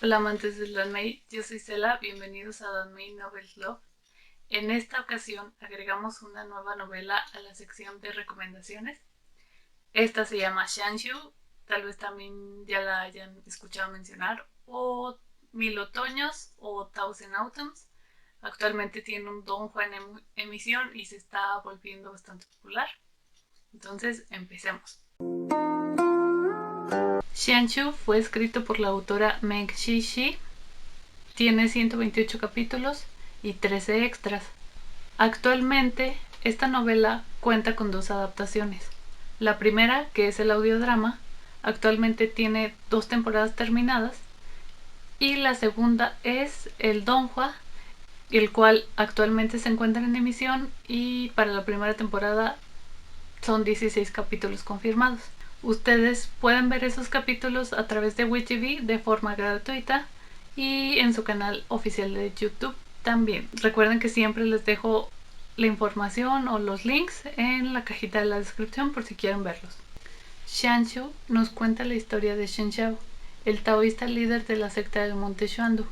Hola amantes del Danmei, yo soy Cela, bienvenidos a Danmei Novels Love. En esta ocasión agregamos una nueva novela a la sección de recomendaciones. Esta se llama Shanshu, tal vez también ya la hayan escuchado mencionar, o Mil Otoños o Thousand Autumns. Actualmente tiene un donghua en emisión y se está volviendo bastante popular. Entonces, empecemos. Xianxu fue escrito por la autora Meg Shi. Tiene 128 capítulos y 13 extras. Actualmente, esta novela cuenta con dos adaptaciones. La primera, que es el audiodrama, actualmente tiene 2 temporadas terminadas. Y la segunda es el donghua, el cual actualmente se encuentra en emisión y para la primera temporada son 16 capítulos confirmados. Ustedes pueden ver esos capítulos a través de WeTV de forma gratuita y en su canal oficial de YouTube también. Recuerden que siempre les dejo la información o los links en la cajita de la descripción por si quieren verlos. Xianxu nos cuenta la historia de Shen Xiao, el taoísta líder de la secta del Monte Xuandu,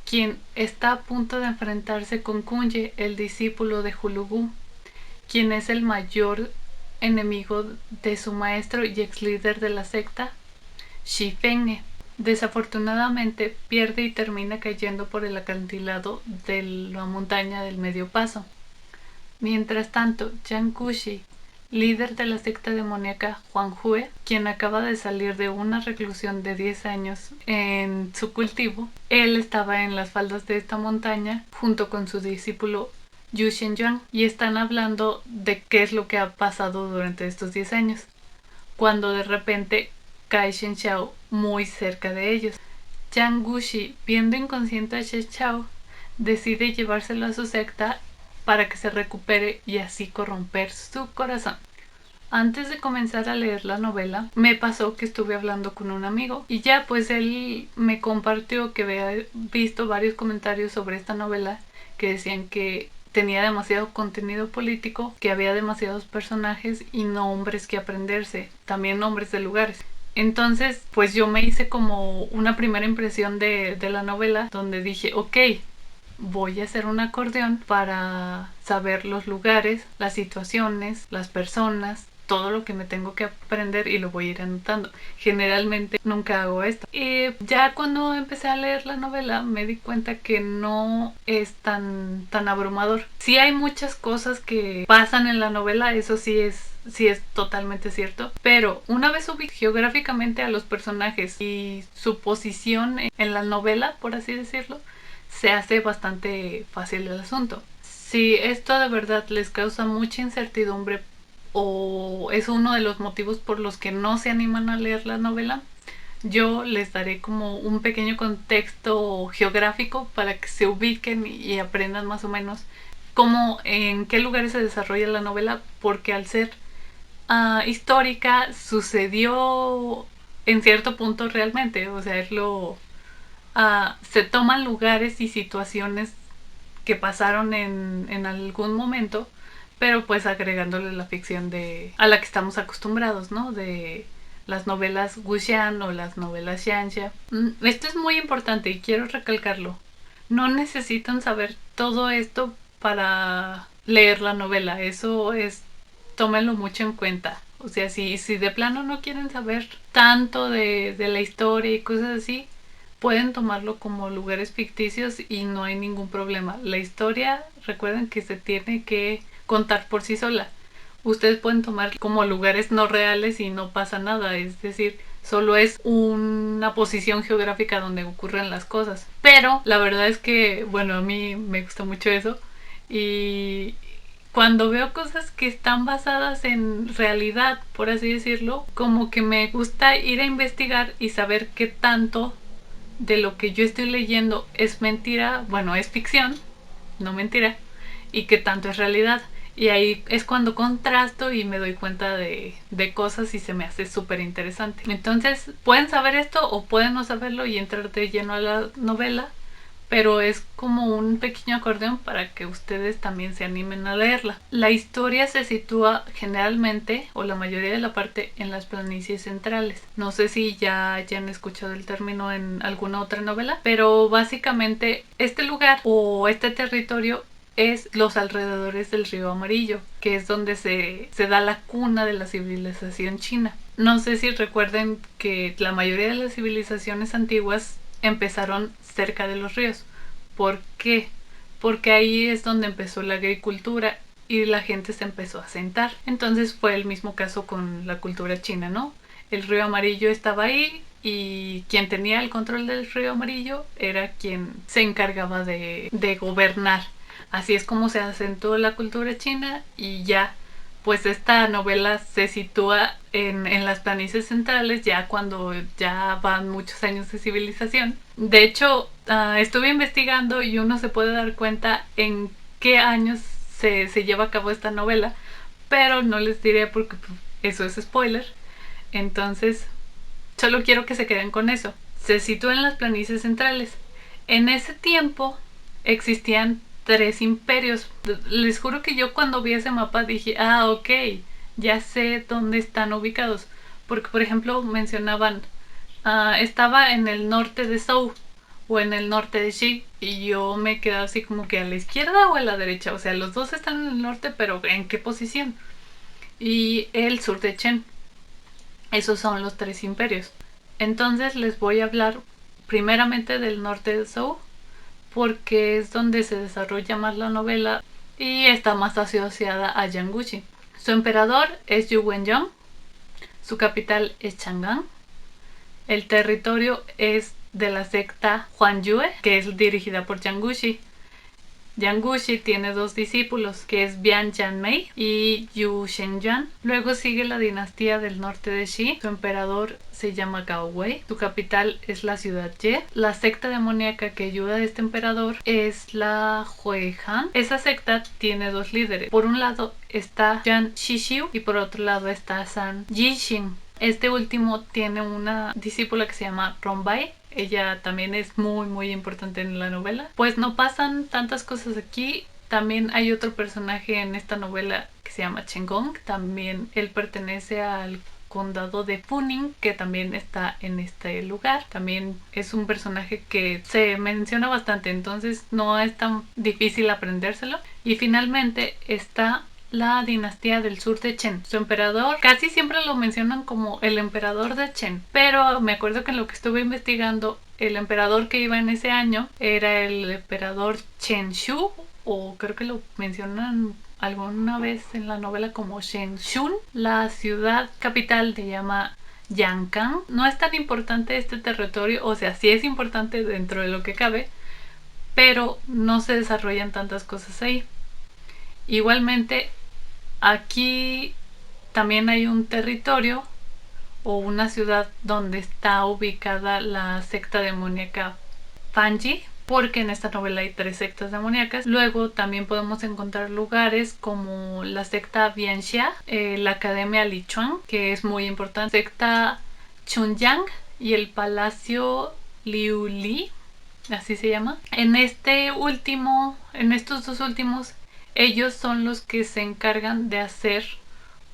quien está a punto de enfrentarse con Kunye, el discípulo de Hulugu, quien es el mayor enemigo de su maestro y ex líder de la secta, Shi Fenghe. Desafortunadamente pierde y termina cayendo por el acantilado de la montaña del medio paso. Mientras tanto, Jiang Gushi, líder de la secta demoníaca Huanghue, quien acaba de salir de una reclusión de 10 años en su cultivo, él estaba en las faldas de esta montaña junto con su discípulo Yu Shenjuan y están hablando de qué es lo que ha pasado durante estos 10 años, cuando de repente cae Shen Xiao muy cerca de ellos. Jiang Gushi, viendo inconsciente a Shen Xiao, decide llevárselo a su secta para que se recupere y así corromper su corazón. Antes de comenzar a leer la novela, me pasó que estuve hablando con un amigo y ya pues él me compartió que había visto varios comentarios sobre esta novela que decían que tenía demasiado contenido político, que había demasiados personajes y nombres que aprenderse, también nombres de lugares. Entonces, pues yo me hice como una primera impresión de la novela donde dije, ok, voy a hacer un acordeón para saber los lugares, las situaciones, las personas, todo lo que me tengo que aprender y lo voy a ir anotando. Generalmente nunca hago esto. Y ya cuando empecé a leer la novela me di cuenta que no es tan abrumador. Sí hay muchas cosas que pasan en la novela, eso sí es totalmente cierto, pero una vez ubicé geográficamente a los personajes y su posición en la novela, por así decirlo, se hace bastante fácil el asunto. Si esto de verdad les causa mucha incertidumbre o es uno de los motivos por los que no se animan a leer la novela, yo les daré como un pequeño contexto geográfico para que se ubiquen y aprendan más o menos cómo, en qué lugares se desarrolla la novela, porque al ser histórica sucedió en cierto punto realmente, o sea, es lo se toman lugares y situaciones que pasaron en algún momento, pero pues agregándole la ficción a la que estamos acostumbrados, ¿no? De las novelas wuxian o las novelas xianxia. Esto es muy importante y quiero recalcarlo. No necesitan saber todo esto para leer la novela. Eso es, tómenlo mucho en cuenta. O sea, si de plano no quieren saber tanto de la historia y cosas así, pueden tomarlo como lugares ficticios y no hay ningún problema. La historia, recuerden que se tiene que contar por sí sola. Ustedes pueden tomar como lugares no reales y no pasa nada, es decir, solo es una posición geográfica donde ocurren las cosas. Pero la verdad es que, bueno, a mí me gusta mucho eso y cuando veo cosas que están basadas en realidad, por así decirlo, como que me gusta ir a investigar y saber qué tanto de lo que yo estoy leyendo es mentira, bueno, es ficción, no mentira, y que tanto es realidad. Y ahí es cuando contrasto y me doy cuenta de cosas y se me hace súper interesante. Entonces, pueden saber esto o pueden no saberlo y entrar de lleno a la novela, pero es como un pequeño acordeón para que ustedes también se animen a leerla. La historia se sitúa generalmente, o la mayoría de la parte, en las planicies centrales. No sé si ya hayan escuchado el término en alguna otra novela, pero básicamente este lugar o este territorio es los alrededores del río Amarillo, que es donde se da la cuna de la civilización china. No sé si recuerden que la mayoría de las civilizaciones antiguas empezaron cerca de los ríos. ¿Por qué? Porque ahí es donde empezó la agricultura y la gente se empezó a asentar. Entonces fue el mismo caso con la cultura china, ¿no? El río Amarillo estaba ahí y quien tenía el control del río Amarillo era quien se encargaba de gobernar. Así es como se asentó la cultura china y ya, pues esta novela se sitúa en las planicies centrales ya cuando ya van muchos años de civilización. De hecho, estuve investigando y uno se puede dar cuenta en qué años se lleva a cabo esta novela, pero no les diré porque eso es spoiler. Entonces, solo quiero que se queden con eso. Se sitúa en las planicies centrales. En ese tiempo existían 3 imperios. Les juro que yo cuando vi ese mapa dije, ok, ya sé dónde están ubicados. Porque, por ejemplo, mencionaban, estaba en el norte de Zhou o en el norte de Xi. Y yo me quedaba así como que a la izquierda o a la derecha. O sea, los dos están en el norte, pero ¿en qué posición? Y el sur de Chen. Esos son los 3 imperios. Entonces les voy a hablar primeramente del norte de Zhou, porque es donde se desarrolla más la novela y está más asociada a Yanguchi. Su emperador es Yu Wenyang, su capital es Chang'an, el territorio es de la secta Huanyue, que es dirigida por Yanguchi. Yanguchi tiene 2 discípulos, que es Bian Yanmei y Yu Shengyan. Luego sigue la dinastía del norte de Xi. Su emperador se llama Gao Wei. Su capital es la ciudad Ye. La secta demoníaca que ayuda a este emperador es la Huehan. Esa secta tiene 2 líderes. Por un lado está Yan Shixiu y por otro lado está San Yixing. Este último tiene una discípula que se llama Ronbai. Ella también es muy importante en la novela. Pues no pasan tantas cosas aquí. También hay otro personaje en esta novela que se llama Chen Gong. También él pertenece al condado de Funing, que también está en este lugar. También es un personaje que se menciona bastante, entonces no es tan difícil aprendérselo. Y finalmente está la dinastía del sur de Chen. Su emperador casi siempre lo mencionan como el emperador de Chen, pero me acuerdo que en lo que estuve investigando, el emperador que iba en ese año era el emperador Chen Shu, o creo que lo mencionan alguna vez en la novela como Shen Shun. La ciudad capital se llama Yankan. No es tan importante este territorio, o sea, sí es importante dentro de lo que cabe, pero no se desarrollan tantas cosas ahí. Igualmente, aquí también hay un territorio o una ciudad donde está ubicada la secta demoníaca Fanji, porque en esta novela hay 3 sectas demoníacas. Luego también podemos encontrar lugares como la secta Bianxia, la academia Lichuan, que es muy importante, secta Chunyang y el palacio Liuli, así se llama. En estos 2 últimos, ellos son los que se encargan de hacer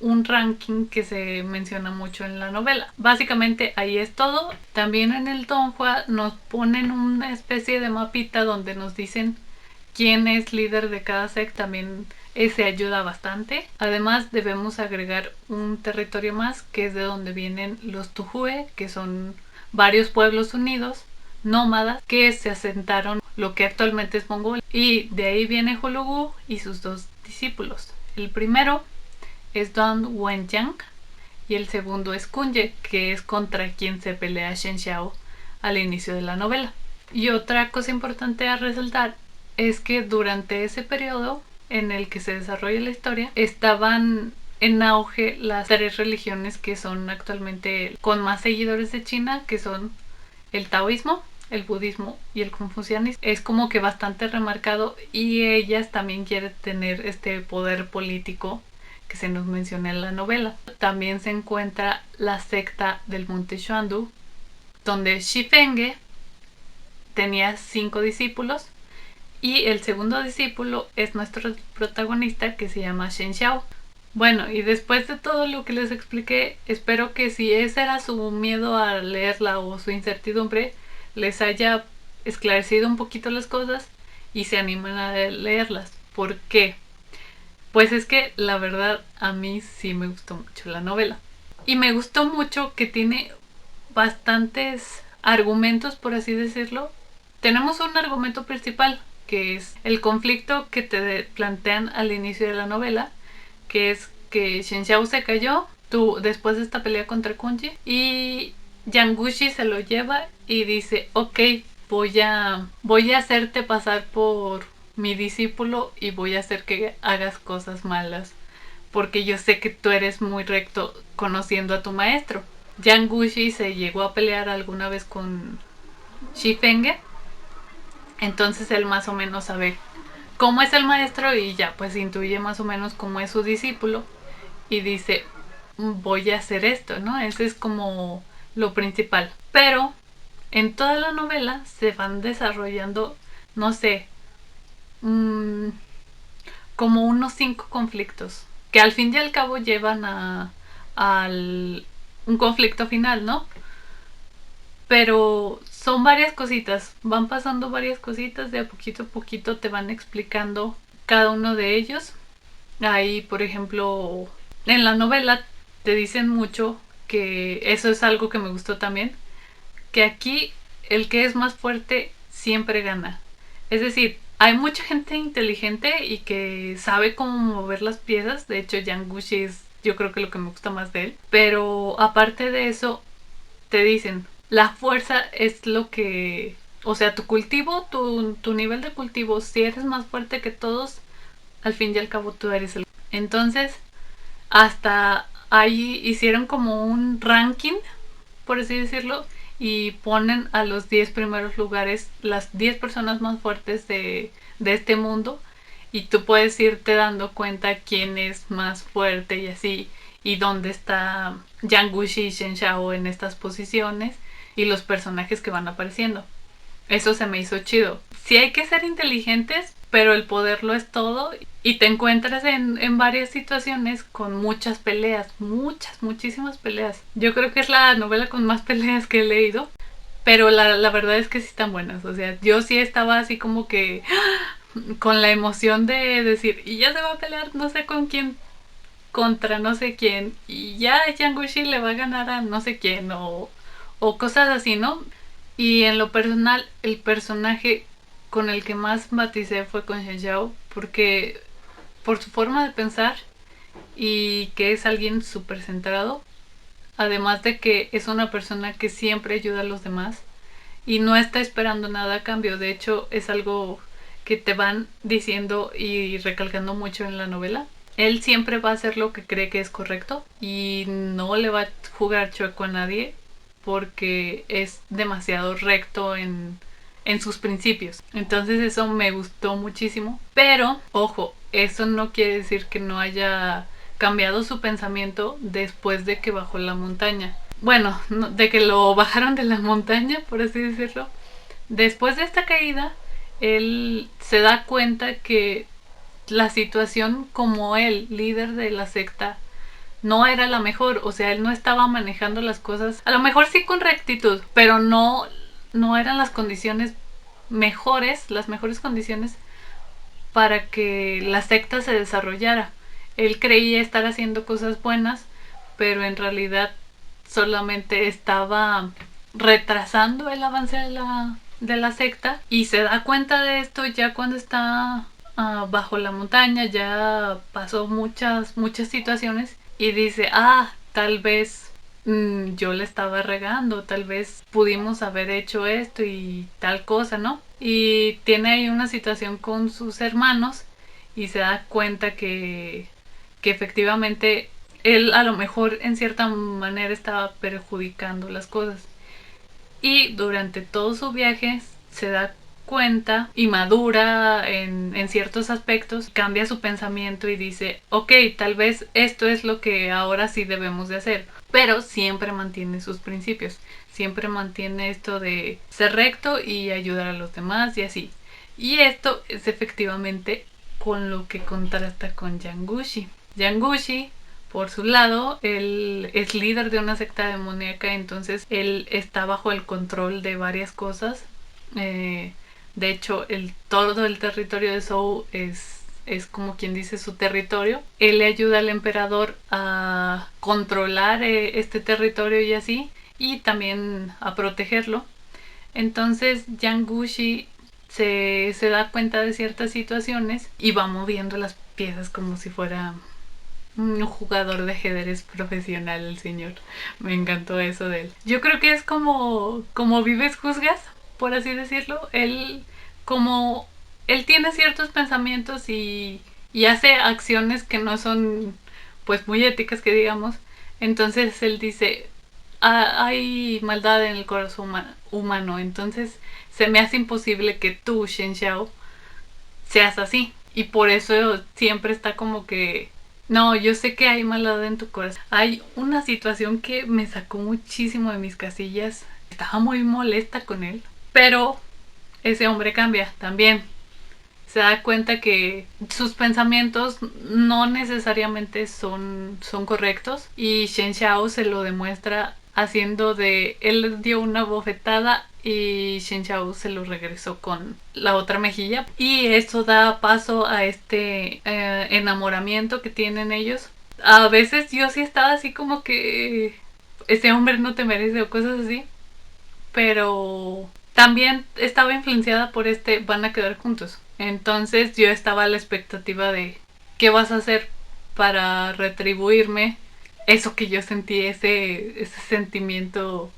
un ranking que se menciona mucho en la novela. Básicamente ahí es todo. También en el Donghua nos ponen una especie de mapita donde nos dicen quién es líder de cada secta. También ese ayuda bastante. Además debemos agregar un territorio más, que es de donde vienen los Tujue, que son varios pueblos unidos nómadas que se asentaron lo que actualmente es Mongolia, y de ahí viene Hulugu y sus 2 discípulos. El primero es Don Wenyang y el segundo es Kunye, que es contra quien se pelea Shen Xiao al inicio de la novela. Y otra cosa importante a resaltar es que durante ese periodo en el que se desarrolla la historia estaban en auge las 3 religiones que son actualmente con más seguidores de China, que son el taoísmo, el budismo y el confucianismo. Es como que bastante remarcado, y ellas también quieren tener este poder político que se nos menciona en la novela. También se encuentra la secta del monte Xuandu, donde Xifenge tenía 5 discípulos y el segundo discípulo es nuestro protagonista, que se llama Shen Xiao. Bueno, y después de todo lo que les expliqué, espero que si ese era su miedo a leerla o su incertidumbre, les haya esclarecido un poquito las cosas y se animan a leerlas. ¿Por qué? Pues es que la verdad a mí sí me gustó mucho la novela. Y me gustó mucho que tiene bastantes argumentos, por así decirlo. Tenemos un argumento principal, que es el conflicto que te plantean al inicio de la novela, que es que Shen Xiao se cayó después de esta pelea contra Kunji y Jiang Gushi se lo lleva y dice, ok, voy a hacerte pasar por mi discípulo y voy a hacer que hagas cosas malas porque yo sé que tú eres muy recto conociendo a tu maestro. Jiang Gushi se llegó a pelear alguna vez con Shi Fengge, entonces él más o menos sabe cómo es el maestro y ya pues intuye más o menos cómo es su discípulo y dice, voy a hacer esto, ¿no? Ese es como lo principal. Pero en toda la novela se van desarrollando, no sé, como unos 5 conflictos que al fin y al cabo llevan a un conflicto final, ¿no? Pero son varias cositas, van pasando varias cositas, de a poquito te van explicando cada uno de ellos. Ahí, por ejemplo, en la novela te dicen mucho, que eso es algo que me gustó también, que aquí el que es más fuerte siempre gana. Es decir, hay mucha gente inteligente y que sabe cómo mover las piezas. De hecho, Jiang Gushi es, yo creo que lo que me gusta más de él. Pero aparte de eso, te dicen, la fuerza es lo que... O sea, tu cultivo, tu nivel de cultivo, si eres más fuerte que todos, al fin y al cabo tú eres el... Entonces, hasta ahí hicieron como un ranking, por así decirlo, y ponen a los 10 primeros lugares las 10 personas más fuertes de este mundo, y tú puedes irte dando cuenta quién es más fuerte y así, y dónde está Jiang Gushi y Shen Xiao en estas posiciones y los personajes que van apareciendo. Eso se me hizo chido. Sí hay que ser inteligentes, pero el poder lo es todo. Y te encuentras en varias situaciones con muchas peleas. Muchísimas peleas. Yo creo que es la novela con más peleas que he leído. Pero la verdad es que sí están buenas. O sea, yo sí estaba así como que con la emoción de decir, y ya se va a pelear no sé con quién contra no sé quién. Y ya Jiang Gushi le va a ganar a no sé quién. O cosas así, ¿no? Y en lo personal, el personaje con el que más maticé fue con Shen Xiao, porque por su forma de pensar y que es alguien súper centrado, además de que es una persona que siempre ayuda a los demás y no está esperando nada a cambio. De hecho, es algo que te van diciendo y recalcando mucho en la novela. Él siempre va a hacer lo que cree que es correcto y no le va a jugar chueco a nadie porque es demasiado recto en sus principios. Entonces eso me gustó muchísimo. Pero, ojo, eso no quiere decir que no haya cambiado su pensamiento después de que bajó la montaña. Bueno, de que lo bajaron de la montaña, por así decirlo. Después de esta caída, él se da cuenta que la situación como él, líder de la secta, no era la mejor. O sea, él no estaba manejando las cosas, a lo mejor sí con rectitud, pero no eran las condiciones mejores, las mejores condiciones para que la secta se desarrollara. Él creía estar haciendo cosas buenas, pero en realidad solamente estaba retrasando el avance de la secta, y se da cuenta de esto ya cuando está bajo la montaña. Ya pasó muchas situaciones y dice, tal vez yo le estaba regando, tal vez pudimos haber hecho esto y tal cosa, ¿no? Y tiene ahí una situación con sus hermanos y se da cuenta que efectivamente él a lo mejor en cierta manera estaba perjudicando las cosas. Y durante todo su viaje se da cuenta y madura en ciertos aspectos, cambia su pensamiento y dice, ok, tal vez esto es lo que ahora sí debemos de hacer, pero siempre mantiene sus principios, siempre mantiene esto de ser recto y ayudar a los demás y así. Y esto es efectivamente con lo que contrasta con Yangushi. Yangushi, por su lado, él es líder de una secta demoníaca, entonces él está bajo el control de varias cosas. De hecho, todo el territorio de Zou es como quien dice su territorio. Él le ayuda al emperador a controlar este territorio y así, y también a protegerlo. Entonces Yangushi se da cuenta de ciertas situaciones y va moviendo las piezas como si fuera un jugador de ajedrez profesional, el señor. Me encantó eso de él. Yo creo que es como vives juzgas, por así decirlo. Como él tiene ciertos pensamientos y hace acciones que no son pues muy éticas, que digamos. Entonces él dice, hay maldad en el corazón humano, entonces se me hace imposible que tú, Shen Xiao, seas así. Y por eso siempre está como que, no, yo sé que hay maldad en tu corazón. Hay una situación que me sacó muchísimo de mis casillas. Estaba muy molesta con él. Pero ese hombre cambia también. Se da cuenta que sus pensamientos no necesariamente son correctos. Y Shen Xiao se lo demuestra haciendo de... Él dio una bofetada y Shen Xiao se lo regresó con la otra mejilla. Y eso da paso a este enamoramiento que tienen ellos. A veces yo sí estaba así como que... Ese hombre no te merece o cosas así. Pero también estaba influenciada por van a quedar juntos. Entonces yo estaba a la expectativa de qué vas a hacer para retribuirme eso que yo sentí, ese sentimiento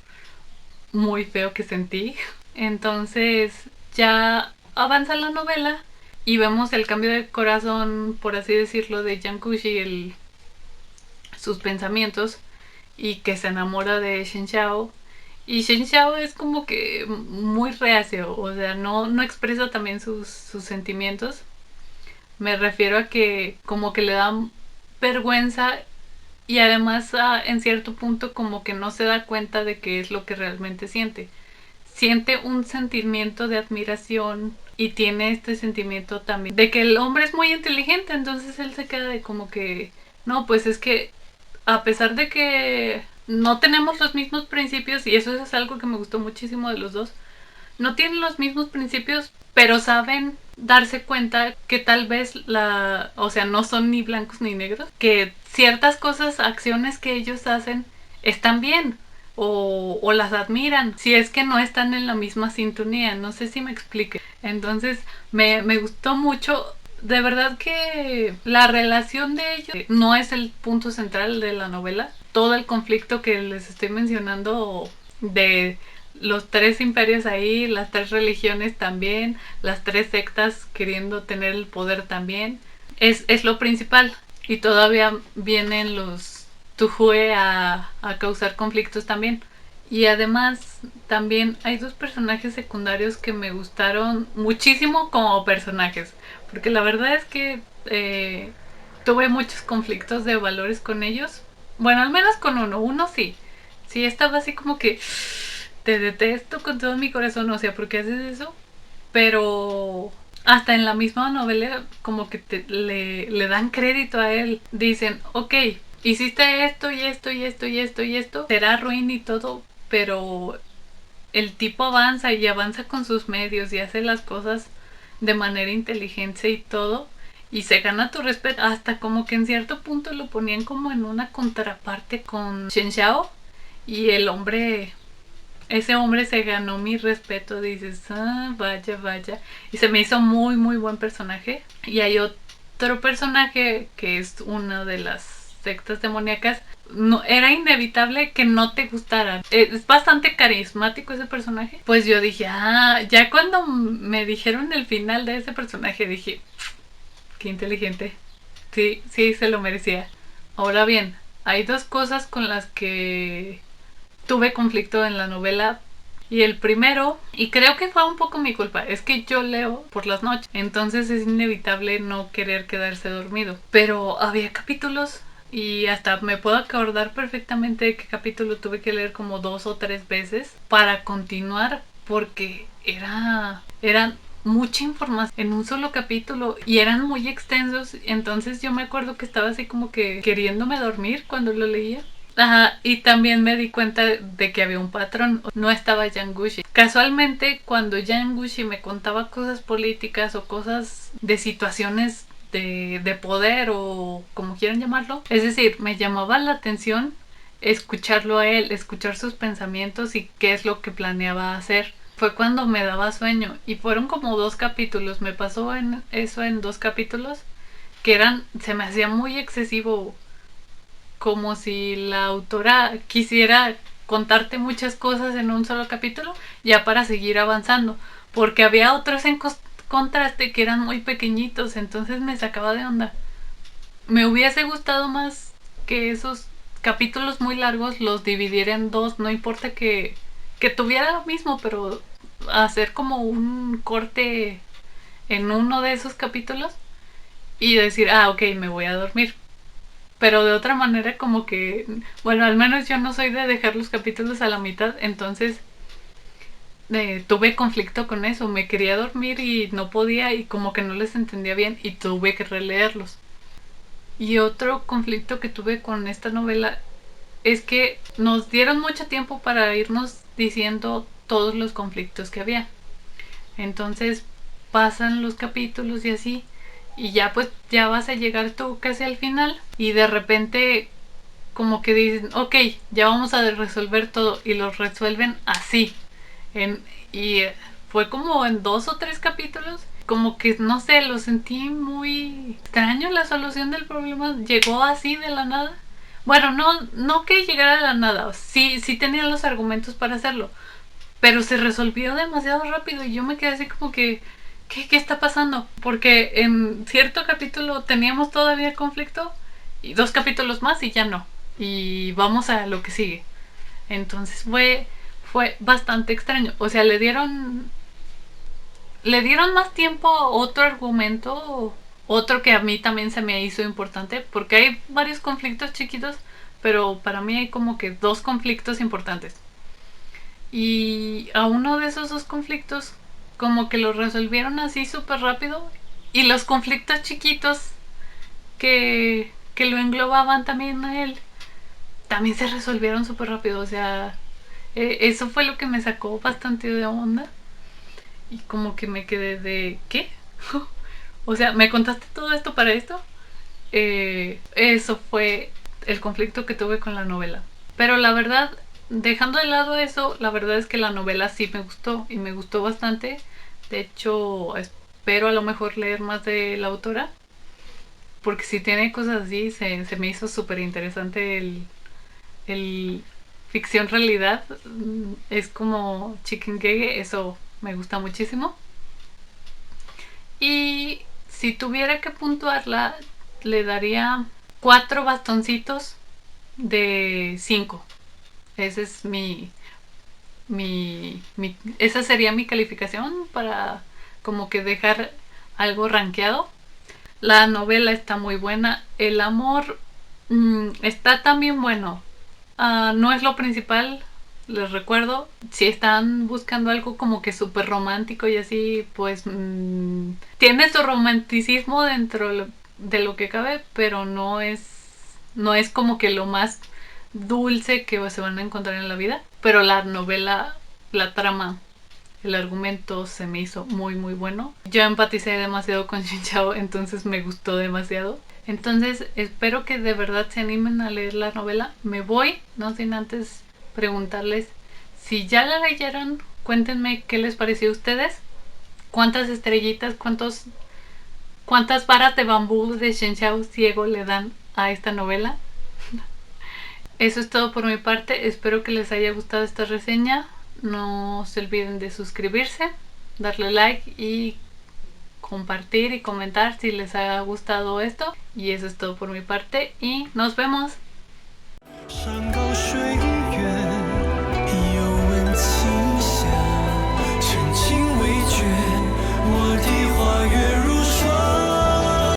muy feo que sentí. Entonces ya avanza la novela y vemos el cambio de corazón, por así decirlo, de Yankushi, sus pensamientos, y que se enamora de Shen Xiao. Y Shen Xiao es como que muy reacio, o sea, no expresa también sus sentimientos. Me refiero a que como que le da vergüenza y además en cierto punto como que no se da cuenta de qué es lo que realmente siente. Siente un sentimiento de admiración y tiene este sentimiento también de que el hombre es muy inteligente, entonces él se queda de como que, no, pues es que a pesar de que no tenemos los mismos principios, y eso es algo que me gustó muchísimo de los dos, no tienen los mismos principios, pero saben darse cuenta que tal vez o sea, no son ni blancos ni negros, que ciertas cosas, acciones que ellos hacen están bien o las admiran, si es que no están en la misma sintonía, no sé si me explique. Entonces me gustó mucho. De verdad que la relación de ellos no es el punto central de la novela. Todo el conflicto que les estoy mencionando de los tres imperios ahí, las tres religiones también, las tres sectas queriendo tener el poder también, es lo principal. Y todavía vienen los Tujue a causar conflictos también. Y además también hay dos personajes secundarios que me gustaron muchísimo como personajes. Porque la verdad es que tuve muchos conflictos de valores con ellos. Bueno, al menos con uno. Uno sí. Sí, estaba así como que te detesto con todo mi corazón. O sea, ¿por qué haces eso? Pero hasta en la misma novela como que le dan crédito a él. Dicen, ok, hiciste esto y esto y esto y esto y esto. Será ruin y todo, pero el tipo avanza y avanza con sus medios y hace las cosas de manera inteligente y todo. Y se gana tu respeto. Hasta como que en cierto punto lo ponían como en una contraparte con Shen Xiao. Y ese hombre se ganó mi respeto. Dices, vaya, vaya. Y se me hizo muy, muy buen personaje. Y hay otro personaje que es una de las sectas demoníacas. No, era inevitable que no te gustara. Es bastante carismático ese personaje. Pues yo dije, ya cuando me dijeron el final de ese personaje, dije, qué inteligente. Sí, sí, se lo merecía. Ahora bien, hay dos cosas con las que tuve conflicto en la novela Y el primero, y creo que fue un poco mi culpa, es que yo leo por las noches, entonces es inevitable no querer quedarse dormido. Pero había capítulos y hasta me puedo acordar perfectamente de qué capítulo tuve que leer como 2 o 3 veces para continuar, porque eran mucha información en un solo capítulo y eran muy extensos. Entonces yo me acuerdo que estaba así como que queriéndome dormir cuando lo leía. Ajá, y también me di cuenta de que había un patrón. No estaba Yangushi. Casualmente, cuando Yangushi me contaba cosas políticas o cosas de situaciones de poder o como quieran llamarlo, es decir, me llamaba la atención escucharlo a él, escuchar sus pensamientos y qué es lo que planeaba hacer. Fue cuando me daba sueño y fueron como 2 capítulos. Me pasó eso en 2 capítulos que se me hacía muy excesivo, como si la autora quisiera contarte muchas cosas en un solo capítulo ya para seguir avanzando, porque había otros en contraste que eran muy pequeñitos, entonces me sacaba de onda. Me hubiese gustado más que esos capítulos muy largos los dividiera en dos, no importa que tuviera lo mismo, pero hacer como un corte en uno de esos capítulos y decir, ah, ok, me voy a dormir. Pero de otra manera como que, bueno, al menos yo no soy de dejar los capítulos a la mitad, entonces tuve conflicto con eso, me quería dormir y no podía y como que no les entendía bien y tuve que releerlos. Y otro conflicto que tuve con esta novela es que nos dieron mucho tiempo para irnos diciendo todos los conflictos que había. Entonces pasan los capítulos y así, y ya pues ya vas a llegar tú casi al final y de repente como que dicen, ok, ya vamos a resolver todo y lo resuelven así. En, y fue como en 2 o 3 capítulos, como que no sé, lo sentí muy extraño la solución del problema, llegó así de la nada. Bueno, no que llegara de la nada, sí tenían los argumentos para hacerlo, pero se resolvió demasiado rápido y yo me quedé así como que, ¿qué está pasando? Porque en cierto capítulo teníamos todavía conflicto y 2 capítulos más y ya no. Y vamos a lo que sigue. Entonces fue bastante extraño. O sea, le dieron más tiempo a otro argumento, otro que a mí también se me hizo importante, porque hay varios conflictos chiquitos, pero para mí hay como que 2 conflictos importantes. Y a uno de esos 2 conflictos como que lo resolvieron así súper rápido y los conflictos chiquitos que lo englobaban también a él también se resolvieron súper rápido. O sea, eso fue lo que me sacó bastante de onda y como que me quedé de ¿qué? O sea, ¿me contaste todo esto para esto? Eso fue el conflicto que tuve con la novela. Pero la verdad, dejando de lado eso, la verdad es que la novela sí me gustó y me gustó bastante. De hecho, espero a lo mejor leer más de la autora, porque si tiene cosas así, se me hizo súper interesante el ficción realidad. Es como Chicken Gege, eso me gusta muchísimo. Y si tuviera que puntuarla, le daría 4 bastoncitos de 5. Ese es esa sería mi calificación para como que dejar algo rankeado. La novela está muy buena. El amor está también bueno. No es lo principal, les recuerdo. Si están buscando algo como que súper romántico y así, pues tiene su romanticismo dentro de lo que cabe, pero no es como que lo más dulce que se van a encontrar en la vida. Pero la novela, la trama, el argumento se me hizo muy muy bueno. Yo empaticé demasiado con Shinchao, entonces me gustó demasiado. Entonces espero que de verdad se animen a leer la novela. Me voy, no sin antes preguntarles si ya la leyeron. Cuéntenme qué les pareció a ustedes. ¿Cuántas estrellitas, cuántas varas de bambú de Shinchao ciego le dan a esta novela? Eso es todo por mi parte. Espero que les haya gustado esta reseña. No se olviden de suscribirse, darle like y compartir y comentar si les ha gustado esto. Y eso es todo por mi parte y nos vemos.